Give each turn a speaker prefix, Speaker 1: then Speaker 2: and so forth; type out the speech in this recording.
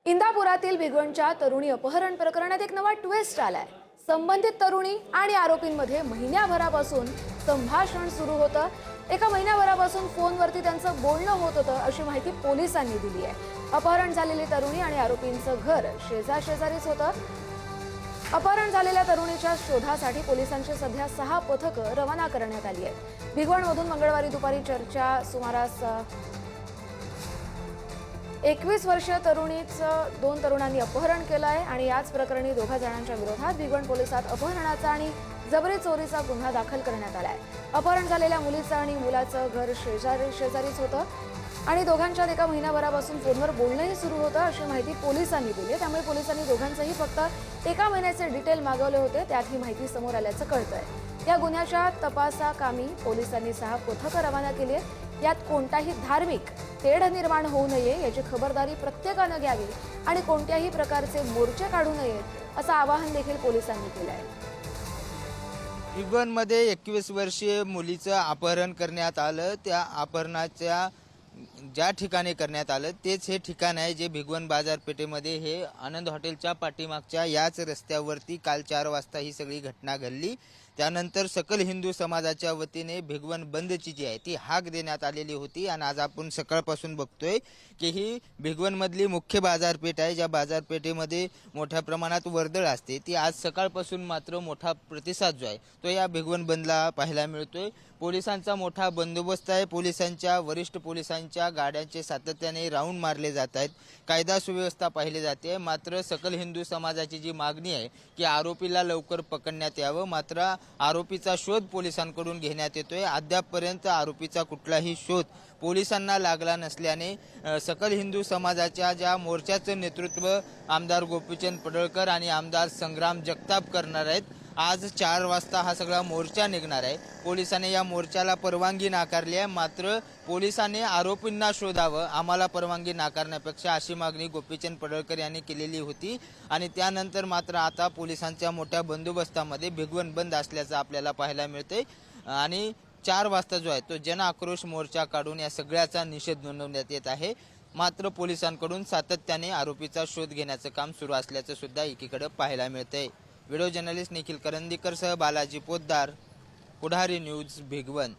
Speaker 1: इंदापुरातील भिगवणच्या तरुणी अपहरण प्रकरणात एक नवा ट्विस्ट आलाय। संबंधित तरुणी आणि आरोपींमध्ये महिन्याभरापासून संभाषण सुरू होतं। एका महिन्याभरापासून फोनवरती त्यांचं बोलणं होत होतं अशी माहिती पोलिसांनी दिली आहे। अपहरण झालेली तरुणी आणि आरोपींचं घर शेजारीच होतं। अपहरण झालेल्या तरुणीच्या शोधासाठी पोलिसांची सध्या 6 पथकं रवाना करण्यात आली आहेत। भिगवणमधून मंगळवारी दुपारी चर्चा सुमारास 21 वर्षीय तरुणीचं 2 तरुणांनी अपहरण केलं आहे आणि याच प्रकरणी 2 जणांच्या विरोधात भिगवण पोलिसात अपहरणाचा आणि जबरी चोरीचा गुन्हा दाखल करण्यात आला आहे। अपहरण झालेल्या मुलीचं आणि मुलाचं घर शेजारीच होतं आणि दोघांच्यात एका महिन्याभरापासून फोनवर बोलणंही सुरू होतं अशी माहिती पोलिसांनी दिली। त्यामुळे पोलिसांनी दोघांचंही फक्त एका महिन्याचे डिटेल मागवले होते, त्यात ही माहिती समोर आल्याचं कळतंय। या गुन्ह्याच्या तपासाकामी पोलिसांनी 6 पथकं रवाना केली आहेत। यात कोणताही धार्मिक तेढ निर्माण होऊ नये याची खबरदारी प्रत्येकानं घ्यावी आणि कोणत्याही प्रकारचे मोर्चे काढू नयेत असं आवाहन देखील पोलिसांनी केलं आहे।
Speaker 2: भिगवणमध्ये 21 वर्षीय मुलीचं अपहरण करण्यात आलं। त्या अपहरणाच्या ज्या ठिकाणी करण्यात आलं तेच हे ठिकाण आहे जे भिगवण बाजारपेठेमध्ये हे आनंद हॉटेलच्या पाठीमागच्या याच रस्त्यावरती काल 4 वाजता ही सगळी घटना घडली। त्यानंतर सकल हिंदू समाजाच्या वतीने भिगवण बंदची जी आहे ती हाक देण्यात आलेली होती आणि आज आपण सकाळपासून बघतोय की ही भिगवणमधली मुख्य बाजारपेठ आहे, ज्या बाजारपेठेमध्ये मोठ्या प्रमाणात वर्दळ असते। ती आज सकाळपासून मात्र मोठा प्रतिसाद जो आहे तो या भिगवण बंदला पाहायला मिळतोय। पोलिसांचा मोठा बंदोबस्त आहे। वरिष्ठ पोलिसांच्या गाड्यांचे सातत्याने राऊंड मारले जात आहेत। कायदा सुव्यवस्था पाहिली जाते। मात्र सकल हिंदू समाजाची जी मागणी आहे की आरोपीला लवकर पकडण्यात यावं, मात्र आरोपीचा शोध पोलिसांकडून घेण्यात येतोय। अद्यापपर्यंत आरोपीचा कुठलाही शोध पोलिसांना लागला नसल्याने सकल हिंदू समाजाच्या ज्या मोर्चाचं नेतृत्व आमदार गोपीचंद पडळकर आणि आमदार संग्राम जगताप करणार आहेत। आज 4 वाजता हा सगळा मोर्चा निघणार आहे। पोलिसांनी या मोर्चाला परवानगी नाकारली आहे, मात्र पोलिसांनी आरोपींना शोधावं, आम्हाला परवानगी नाकारण्यापेक्षा अशी मागणी गोपीचंद पडळकर यांनी केलेली होती। आणि त्यानंतर मात्र आता पोलिसांच्या मोठ्या बंदोबस्तामध्ये भिगवण बंद असल्याचं आपल्याला पाहायला मिळतंय आणि 4 वाजता जो आहे तो जन आक्रोश मोर्चा काढून या सगळ्याचा निषेध नोंदवण्यात येत आहे। मात्र पोलिसांकडून सातत्याने आरोपीचा शोध घेण्याचं काम सुरू असल्याचं सुद्धा एकीकडे पाहायला मिळतंय। व्हिडिओ जर्नलिस्ट निखिल करंदीकर सह बालाजी पोद्दार, पुढारी न्यूज, भिगवण।